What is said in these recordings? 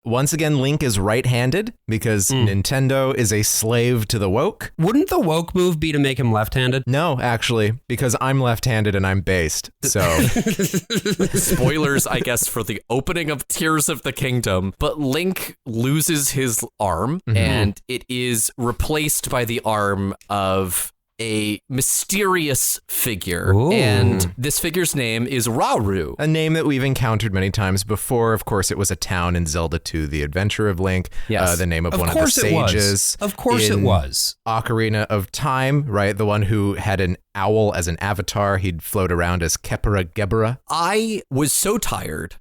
once again, Link is right-handed because Nintendo is a slave to the woke. Wouldn't the woke move be to make him left-handed? No, actually, because I'm left-handed and I'm based. So spoilers, I guess, for the opening of Tears of the Kingdom. But Link loses his arm and it is replaced by the arm of a mysterious figure. Ooh. And this figure's name is Rauru. a name that we've encountered many times before. Of course, it was a town in Zelda 2, The Adventure of Link. Yes. The name of one of the course it was. sages. Of course it in was. Ocarina of Time, right? The one who had an owl as an avatar. He'd float around as Kepera Gebera. I was so tired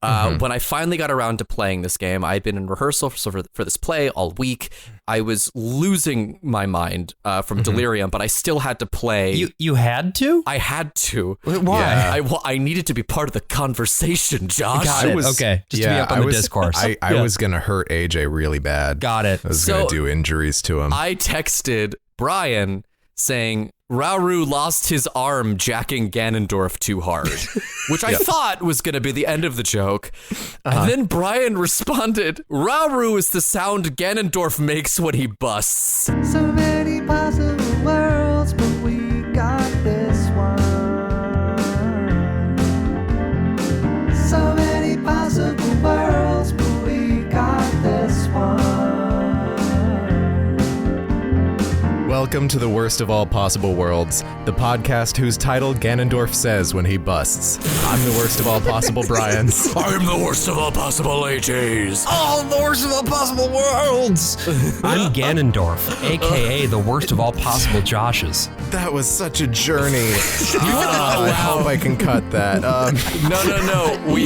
when I finally got around to playing this game. I had been in rehearsal for this play all week. I was losing my mind from delirium, but I still had to play. You had to? I had to. Why? Yeah. I needed to be part of the conversation, Josh. Got it. Okay. Just to be up on the discourse. I was going to hurt AJ really bad. Got it. I was going to do injuries to him. I texted Brian saying, Rauru lost his arm jacking Ganondorf too hard, which I thought was going to be the end of the joke. And then Brian responded, Rauru is the sound Ganondorf makes when he busts. So many possible worlds, but we got this one. So many possible worlds, but we got this one. Welcome to the worst of all possible worlds, the podcast whose title Ganondorf says when he busts. I'm the worst of all possible Brians. I'm the worst of all possible AJs. Oh, the worst of all possible worlds. I'm Ganondorf, a.k.a. the worst of all possible Joshes. That was such a journey. I hope I can cut that. No. We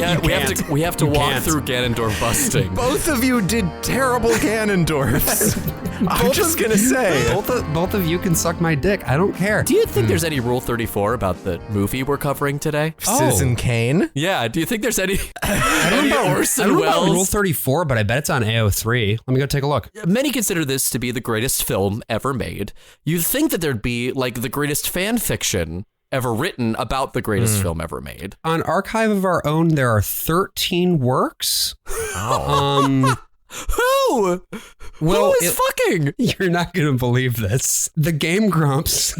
have to walk can't. through Ganondorf busting. Both of you did terrible Ganondorfs. I'm just going to say. Both of you can suck my dick. I don't care. Do you think there's any Rule 34 about the movie we're covering today? Citizen Kane? Yeah, do you think there's any I don't know Orson about Rule Welles? 34, but I bet it's on AO3. Let me go take a look. Many consider this to be the greatest film ever made. You'd think that there'd be like the greatest fan fiction ever written about the greatest film ever made. On Archive of Our Own, there are 13 works. Who? Well, Who is fucking? You're not going to believe this. The Game Grumps.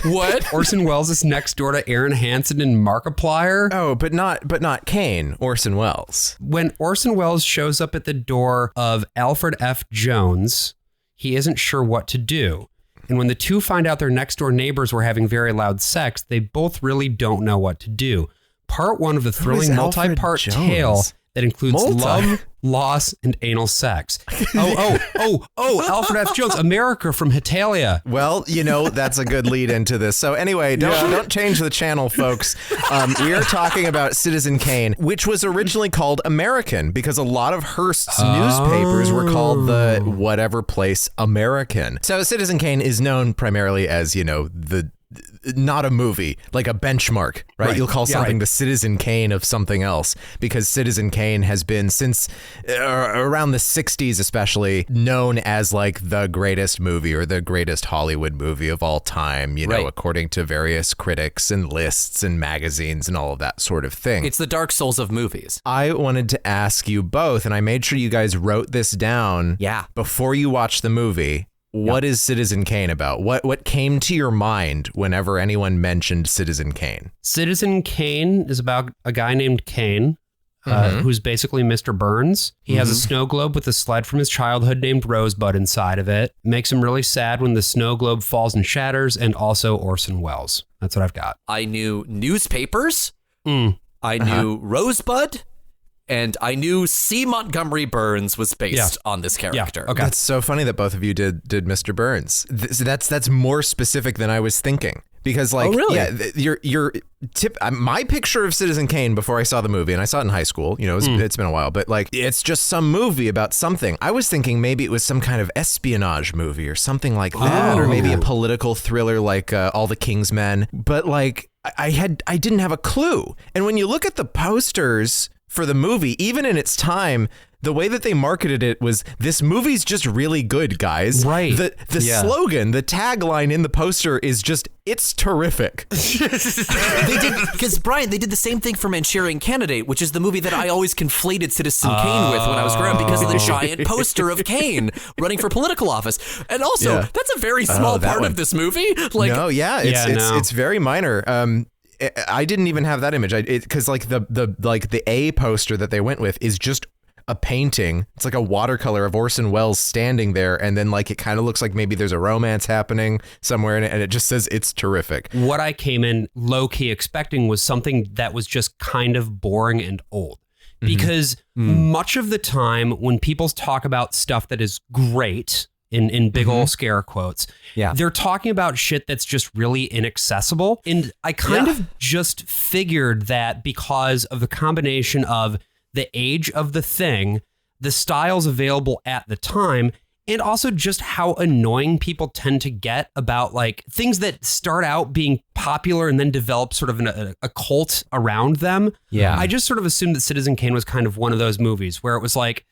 What? Orson Welles is next door to Aaron Hansen in Markiplier. Oh, but not Kane, Orson Welles. When Orson Welles shows up at the door of Alfred F. Jones, he isn't sure what to do. And when the two find out their next door neighbors were having very loud sex, they both really don't know what to do. Part one of the thrilling Alfred multi-part Jones? tale that includes Multi? love, loss, and anal sex. Alfred F. Jones, America from Hetalia. Well, that's a good lead into this. So anyway, don't change the channel, folks. We are talking about Citizen Kane, which was originally called American because a lot of Hearst's newspapers were called the whatever place American. So Citizen Kane is known primarily as, not a movie, like a benchmark, right? You'll call something the Citizen Kane of something else because Citizen Kane has been since around the 60s especially known as like the greatest movie or the greatest Hollywood movie of all time, according to various critics and lists and magazines and all of that sort of thing. It's the Dark Souls of movies. I wanted to ask you both, and I made sure you guys wrote this down before you watched the movie. What is Citizen Kane about? What came to your mind whenever anyone mentioned Citizen Kane? Citizen Kane is about a guy named Kane, who's basically Mr. Burns. He has a snow globe with a sled from his childhood named Rosebud inside of it. Makes him really sad when the snow globe falls and shatters, and also Orson Welles. That's what I've got. I knew newspapers. I knew Rosebud. And I knew C. Montgomery Burns was based on this character. Yeah. Okay. That's so funny that both of you did Mr. Burns. That's more specific than I was thinking. Because your tip, my picture of Citizen Kane before I saw the movie, and I saw it in high school, it's been a while, but like it's just some movie about something. I was thinking maybe it was some kind of espionage movie or something like that, or maybe a political thriller like All the King's Men. But like I didn't have a clue. And when you look at the posters for the movie, even in its time, the way that they marketed it was, this movie's just really good, guys. Right. The slogan, the tagline in the poster is just, it's terrific. They did, because Brian, they did the same thing for Manchurian Candidate, which is the movie that I always conflated Citizen Kane with when I was growing up because of the giant poster of Kane running for political office. And also, that's a very small part of this movie. Like, no, it's very minor. I didn't even have that image. Because like the A poster that they went with is just a painting. It's like a watercolor of Orson Welles standing there, and then like it kind of looks like maybe there's a romance happening somewhere in it, and it just says it's terrific. What I came in low-key expecting was something that was just kind of boring and old. Because much of the time when people talk about stuff that is great, in big ol' scare quotes, they're talking about shit that's just really inaccessible. And I kind of just figured that because of the combination of the age of the thing, the styles available at the time, and also just how annoying people tend to get about like things that start out being popular and then develop sort of a cult around them. Yeah. I just sort of assumed that Citizen Kane was kind of one of those movies where it was like,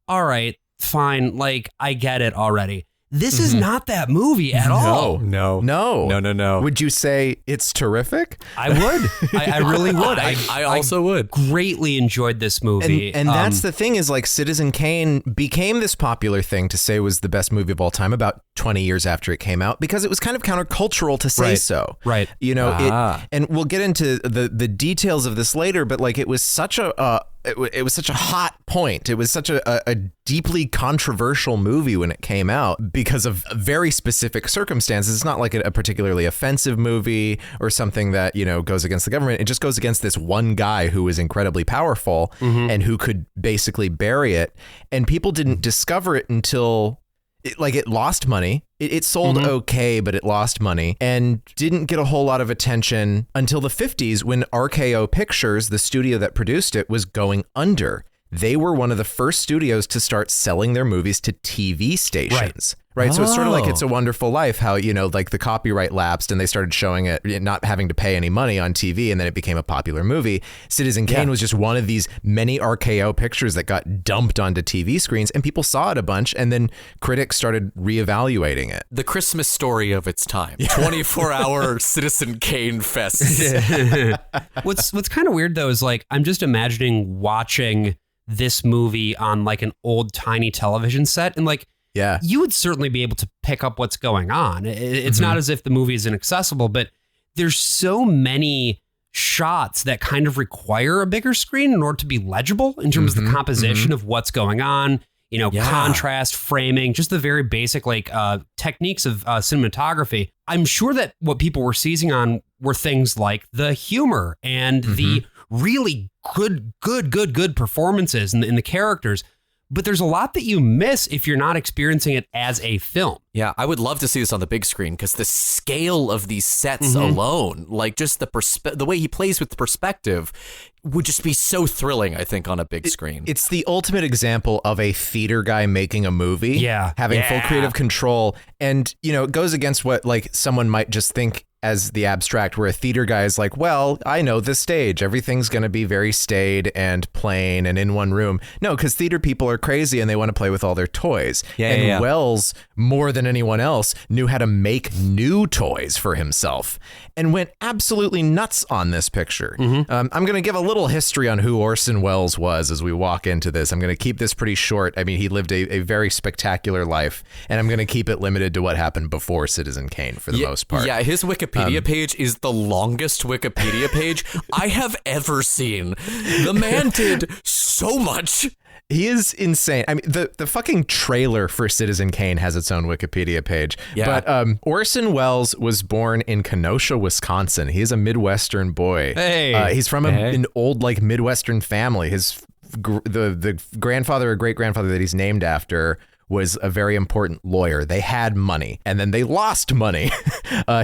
all right, fine, like I get it already. This is not that movie at all. No. Would you say it's terrific? I would. I really would. I also would. Greatly enjoyed this movie. And that's the thing is like Citizen Kane became this popular thing to say was the best movie of all time about 20 years after it came out because it was kind of countercultural to say so. Right. You know, and we'll get into the details of this later, but like it was such a it was such a hot point. It was such a deeply controversial movie when it came out because of very specific circumstances. It's not like a particularly offensive movie or something that, you know, goes against the government. It just goes against this one guy who was incredibly powerful and who could basically bury it. And people didn't discover it until it lost money. It sold okay, but it lost money and didn't get a whole lot of attention until the 50s when RKO Pictures, the studio that produced it, was going under. They were one of the first studios to start selling their movies to TV stations. Right. So it's sort of like It's a Wonderful Life, how, you know, like the copyright lapsed and they started showing it, not having to pay any money on TV, and then it became a popular movie. Citizen Kane was just one of these many RKO pictures that got dumped onto TV screens, and people saw it a bunch, and then critics started reevaluating it. The Christmas story of its time. 24-hour Citizen Kane fest. What's kind of weird, though, is like I'm just imagining watching this movie on like an old tiny television set, and like, you would certainly be able to pick up what's going on. It's not as if the movie is inaccessible, but there's so many shots that kind of require a bigger screen in order to be legible in terms of the composition of what's going on, you know, contrast, framing, just the very basic like techniques of cinematography. I'm sure that what people were seizing on were things like the humor and the really good performances in the characters. But there's a lot that you miss if you're not experiencing it as a film. Yeah, I would love to see this on the big screen because the scale of these sets alone, like just the way he plays with the perspective would just be so thrilling, I think, on a big screen. It's the ultimate example of a theater guy making a movie. Yeah. Having full creative control. And, you know, it goes against what like someone might just think as the abstract, where a theater guy is like, well, I know the stage. Everything's going to be very staid and plain and in one room. No, because theater people are crazy and they want to play with all their toys. Wells, more than anyone else, knew how to make new toys for himself and went absolutely nuts on this picture. I'm going to give a little history on who Orson Welles was as we walk into this. I'm going to keep this pretty short. I mean, he lived a very spectacular life, and I'm going to keep it limited to what happened before Citizen Kane for the most part. Yeah, his Wikipedia page is the longest Wikipedia page I have ever seen. The man did so much. He is insane. I mean, the fucking trailer for Citizen Kane has its own Wikipedia page. Yeah. But Orson Welles was born in Kenosha, Wisconsin. He's a Midwestern boy. Hey. He's from an old, like, Midwestern family. The grandfather or great-grandfather that he's named after was a very important lawyer. They had money, and then they lost money.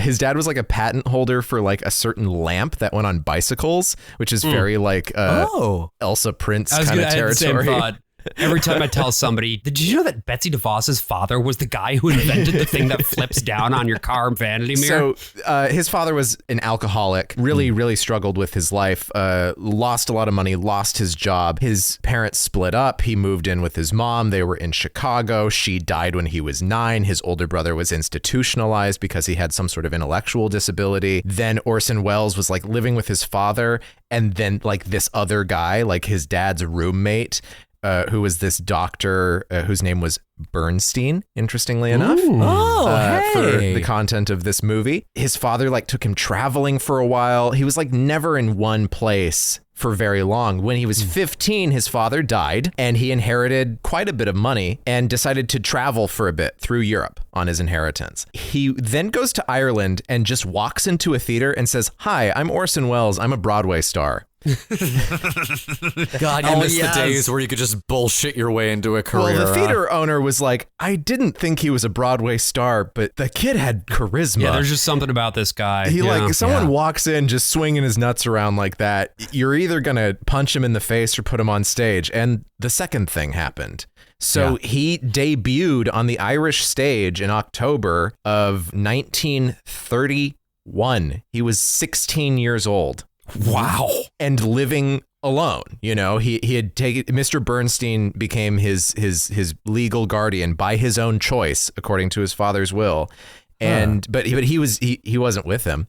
His dad was like a patent holder for like a certain lamp that went on bicycles, which is very like Elsa Prince kind of territory. Every time I tell somebody, did you know that Betsy DeVos's father was the guy who invented the thing that flips down on your car vanity mirror? So his father was an alcoholic, really struggled with his life, lost a lot of money, lost his job. His parents split up. He moved in with his mom. They were in Chicago. She died when he was 9. His older brother was institutionalized because he had some sort of intellectual disability. Then Orson Welles was like living with his father, and then like this other guy, like his dad's roommate, who was this doctor whose name was Bernstein, interestingly enough. For the content of this movie. His father like took him traveling for a while. He was like never in one place for very long. When he was 15, his father died, and he inherited quite a bit of money and decided to travel for a bit through Europe on his inheritance. He then goes to Ireland and just walks into a theater and says, "Hi, I'm Orson Welles. I'm a Broadway star." God, you miss the days where you could just bullshit your way into a career. Well, the theater owner was like, I didn't think he was a Broadway star, but the kid had charisma. Yeah, there's just something about this guy. Someone walks in just swinging his nuts around like that. You're either going to punch him in the face or put him on stage. And the second thing happened. So he debuted on the Irish stage in October of 1931. He was 16 years old. Wow. And living alone. You know, he had taken, Mr. Bernstein became his legal guardian by his own choice, according to his father's will. And but he wasn't with him.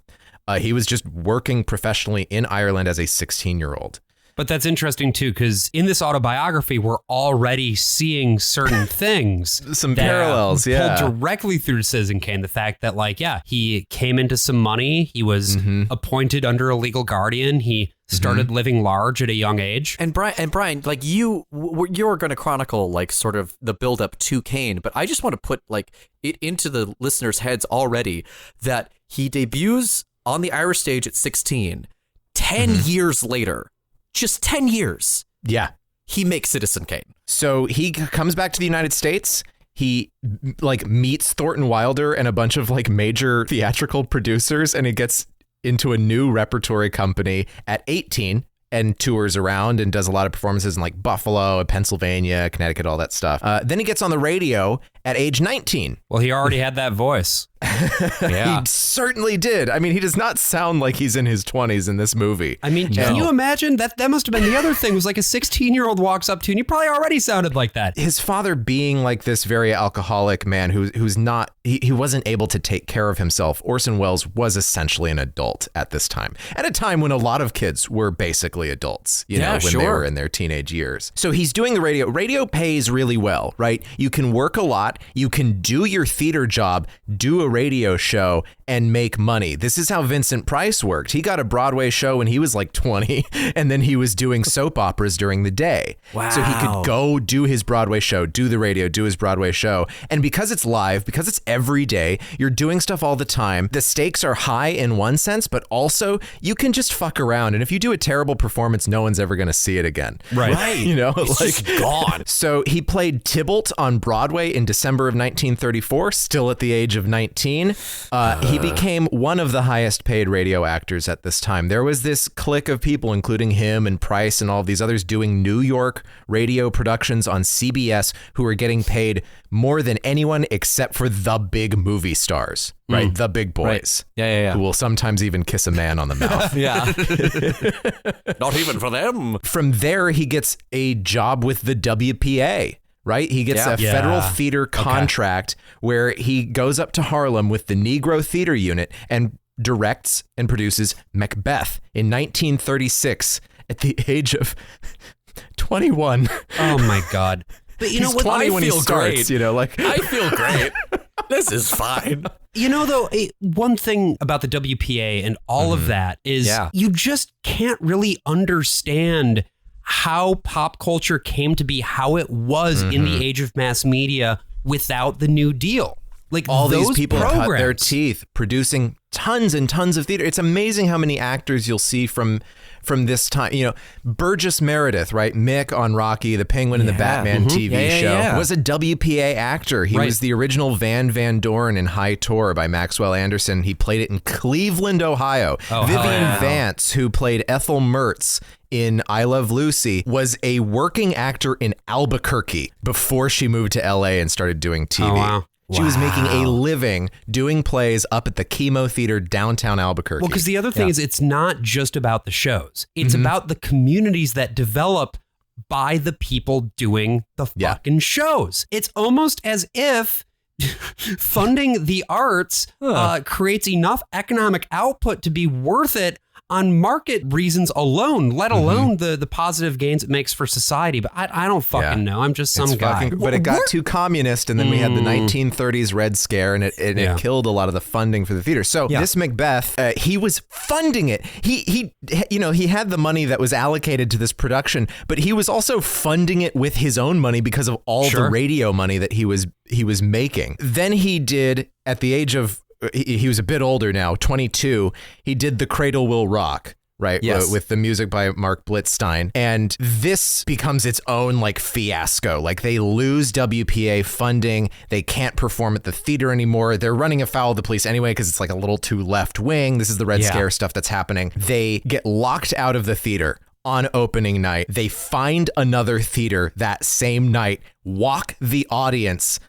He was just working professionally in Ireland as a 16-year-old. But that's interesting, too, because in this autobiography, we're already seeing certain things. Some parallels, pulled directly through Citizen Kane. The fact that, he came into some money. He was appointed under a legal guardian. He started living large at a young age. And Brian, like you were going to chronicle sort of the buildup to Kane, but I just want to put it into the listeners' heads already that he debuts on the Irish stage at 16. 10 years later. Just 10 years. Yeah. He makes Citizen Kane. So he comes back to the United States. He meets Thornton Wilder and a bunch of major theatrical producers, and he gets into a new repertory company at 18 and tours around and does a lot of performances in Buffalo, Pennsylvania, Connecticut, all that stuff. Then he gets on the radio at age 19. Well, he already had that voice. He certainly did. I mean, he does not sound like he's in his 20s in this movie. I mean, can you imagine? That must have been the other thing. It was like a 16-year-old walks up to you and he probably already sounded like that. His father being this very alcoholic man who's not, he wasn't able to take care of himself. Orson Welles was essentially an adult at this time. At a time when a lot of kids were basically adults, when they were in their teenage years. So he's doing the radio. Radio pays really well, right? You can work a lot. You can do your theater job, do a radio show, and make money. This is how Vincent Price worked. He got a Broadway show when he was 20, and then he was doing soap operas during the day. Wow. So he could go do his Broadway show, do the radio, do his Broadway show. And because it's live, because it's every day, you're doing stuff all the time. The stakes are high in one sense, but also you can just fuck around. And if you do a terrible performance, no one's ever going to see it again. Right. It's just gone. So he played Tybalt on Broadway in December of 1934, still at the age of 19. He became one of the highest paid radio actors at this time. There was this clique of people, including him and Price and all of these others, doing New York radio productions on CBS who were getting paid more than anyone except for the big movie stars, right? The big boys. Right. Yeah. Who will sometimes even kiss a man on the mouth. Yeah. Not even for them. From there, he gets a job with the WPA. Right? He gets a federal theater contract where he goes up to Harlem with the Negro Theater Unit and directs and produces Macbeth in 1936 at the age of 21. Oh my God. But you know what? I feel great. I feel great. This is fine. Though, one thing about the WPA and all of that is you just can't really understand how pop culture came to be how it was in the age of mass media without the New Deal. All these people cut their teeth producing tons and tons of theater. It's amazing how many actors you'll see from from this time. You know, Burgess Meredith, right? Mick on Rocky, the Penguin in the Batman TV show, was a WPA actor. He was the original Van Dorn in High Tour by Maxwell Anderson. He played it in Cleveland, Ohio. Vivian Vance, who played Ethel Mertz in I Love Lucy, was a working actor in Albuquerque before she moved to LA and started doing TV. Oh, wow. She was making a living doing plays up at the Chemo Theater downtown Albuquerque. Well, because the other thing is it's not just about the shows. It's about the communities that develop by the people doing the fucking shows. It's almost as if funding the arts creates enough economic output to be worth it on market reasons alone, let alone the positive gains it makes for society. But I don't fucking know. I'm just some guy. But it got too communist, and then we had the 1930s Red Scare, and it killed a lot of the funding for the theater. So this Macbeth, he was funding it. He had the money that was allocated to this production, but he was also funding it with his own money because of all the radio money that he was making. Then he did, at the age of, he was a bit older now, 22, he did The Cradle Will Rock, right? Yes. With the music by Mark Blitzstein. And this becomes its own like fiasco. Like they lose WPA funding. They can't perform at the theater anymore. They're running afoul of the police anyway because it's like a little too left wing. This is the Red Scare stuff that's happening. They get locked out of the theater on opening night. They find another theater that same night, walk the audience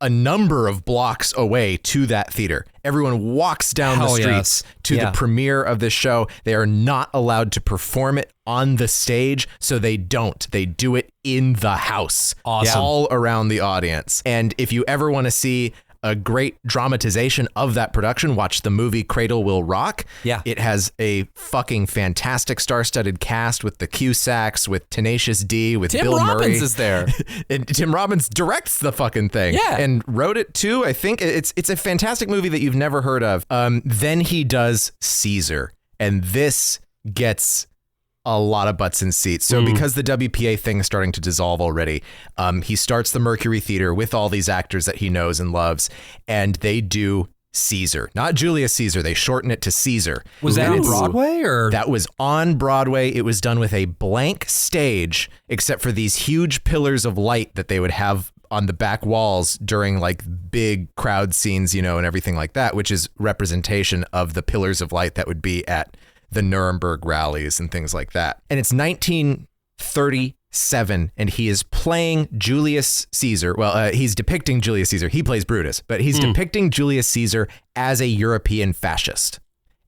a number of blocks away to that theater. Everyone walks down the streets to the premiere of this show. They are not allowed to perform it on the stage, so they don't. They do it in the house, all around the audience. And if you ever want to see a great dramatization of that production, watch the movie Cradle Will Rock. Yeah. It has a fucking fantastic star-studded cast with the Cusacks, with Tenacious D, with Bill Murray. Tim Robbins is there. And Tim Robbins directs the fucking thing. Yeah. And wrote it too, I think. It's a fantastic movie that you've never heard of. Then he does Caesar. And this gets a lot of butts in seats. So because the WPA thing is starting to dissolve already, he starts the Mercury Theater with all these actors that he knows and loves, and they do Caesar, not Julius Caesar. They shorten it to Caesar. Was that on Broadway or? That was on Broadway. It was done with a blank stage, except for these huge pillars of light that they would have on the back walls during like big crowd scenes, you know, and everything like that, which is representation of the pillars of light that would be at the Nuremberg rallies and things like that. And it's 1937, and he is playing Julius Caesar. Well, he's depicting Julius Caesar. He plays Brutus, but he's depicting Julius Caesar as a European fascist,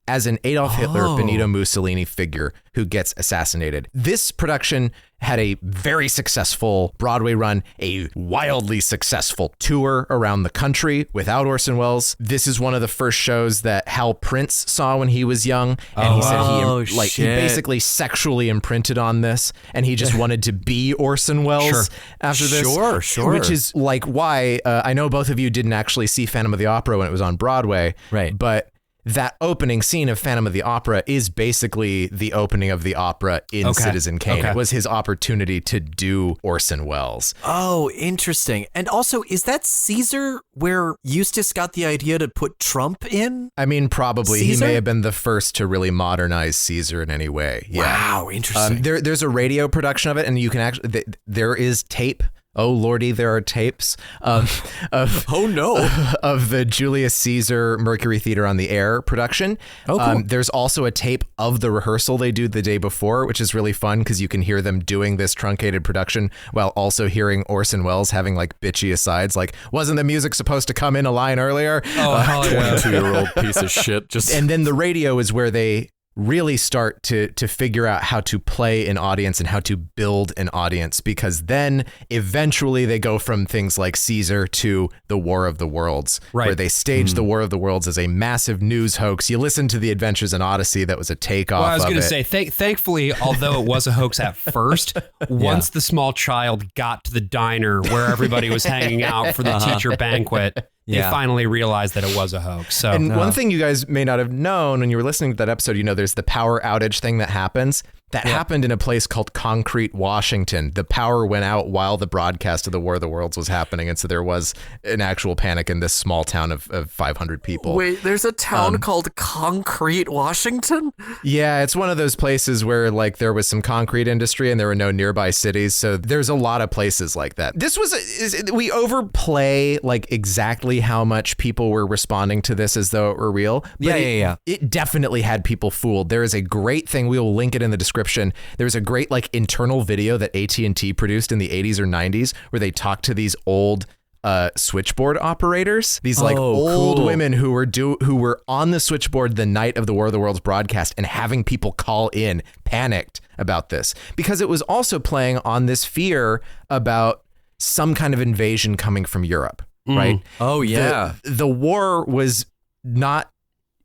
as an Adolf Hitler, Benito Mussolini figure who gets assassinated. This production had a very successful Broadway run, a wildly successful tour around the country without Orson Welles. This is one of the first shows that Hal Prince saw when he was young. And he said he basically sexually imprinted on this, and he just wanted to be Orson Welles after this. Sure. Which is like why I know both of you didn't actually see Phantom of the Opera when it was on Broadway. Right. But that opening scene of Phantom of the Opera is basically the opening of the opera in Citizen Kane. It was his opportunity to do Orson Welles. Oh, interesting. And also, is that Caesar where Eustace got the idea to put Trump in? I mean, probably. Caesar? He may have been the first to really modernize Caesar in any way. Yeah. Wow, interesting. There's a radio production of it, and you can actually, there is tape. Oh lordy, there are tapes of the Julius Caesar Mercury Theater on the Air production. Cool. There's also a tape of the rehearsal they do the day before, which is really fun because you can hear them doing this truncated production while also hearing Orson Welles having like bitchy asides, like, wasn't the music supposed to come in a line earlier? 22-year-old piece of shit. And then the radio is where they really start to figure out how to play an audience and how to build an audience, because then eventually they go from things like Caesar to the War of the Worlds, where they stage the War of the Worlds as a massive news hoax. You listen to the Adventures in Odyssey, that was a takeoff. Well, I was going to say, thankfully, although it was a hoax at first, once the small child got to the diner where everybody was hanging out for the teacher banquet, they finally realized that it was a hoax. So, one thing you guys may not have known when you were listening to that episode, you know, there's the power outage thing that happens. That happened in a place called Concrete, Washington. The power went out while the broadcast of the War of the Worlds was happening. And so there was an actual panic in this small town of 500 people. Wait, there's a town called Concrete, Washington? Yeah, it's one of those places where like there was some concrete industry and there were no nearby cities. So there's a lot of places like that. This was, we overplay like exactly how much people were responding to this as though it were real. But it definitely had people fooled. There is a great thing. We will link it in the description. There's a great like internal video that AT&T produced in the 80s or 90s where they talked to these old switchboard operators, these like old women who were on the switchboard the night of the War of the Worlds broadcast and having people call in panicked about this because it was also playing on this fear about some kind of invasion coming from Europe, right? Oh yeah. The war was not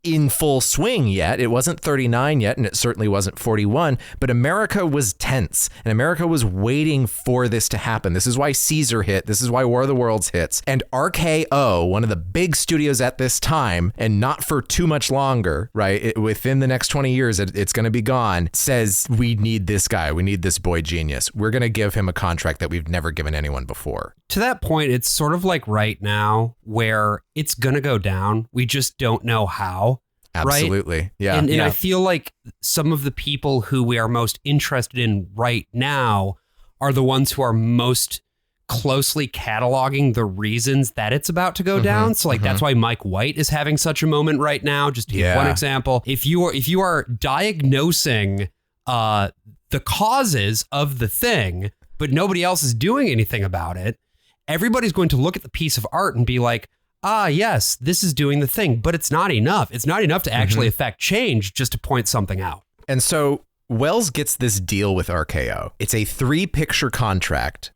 in full swing yet. It wasn't 39 yet, and it certainly wasn't 41, but America was tense, and America was waiting for this to happen. This is why Caesar hit. This is why War of the Worlds hits. And RKO, one of the big studios at this time, and not for too much longer, right? Within the next 20 years, it's going to be gone, says, we need this guy. We need this boy genius. We're going to give him a contract that we've never given anyone before. To that point, it's sort of like right now where it's going to go down. We just don't know how. Absolutely. Right? Yeah. And I feel like some of the people who we are most interested in right now are the ones who are most closely cataloging the reasons that it's about to go down. So like that's why Mike White is having such a moment right now. Just to give one example, if you are diagnosing the causes of the thing, but nobody else is doing anything about it, everybody's going to look at the piece of art and be like, yes, this is doing the thing, but it's not enough. It's not enough to actually affect change just to point something out. And so Welles gets this deal with RKO. It's a 3-picture contract,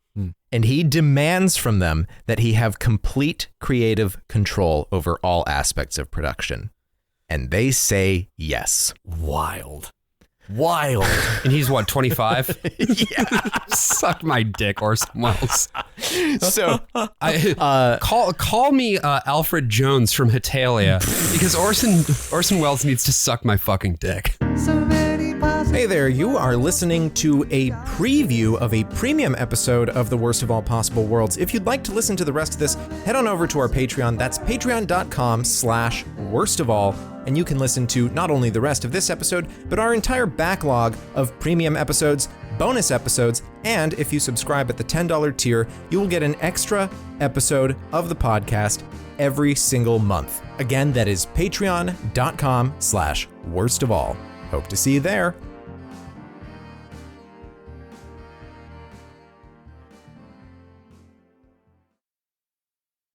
and he demands from them that he have complete creative control over all aspects of production. And they say yes. Wild. And he's what, 25? Yeah. Suck my dick, Orson Welles. So call me Alfred Jones from Hetalia, because Orson Welles needs to suck my fucking dick. Hey there, you are listening to a preview of a premium episode of The Worst of All Possible Worlds. If you'd like to listen to the rest of this, head on over to our Patreon. That's patreon.com/worstofall. And you can listen to not only the rest of this episode, but our entire backlog of premium episodes, bonus episodes, and if you subscribe at the $10 tier, you will get an extra episode of the podcast every single month. Again, that is patreon.com/worstofall. Hope to see you there.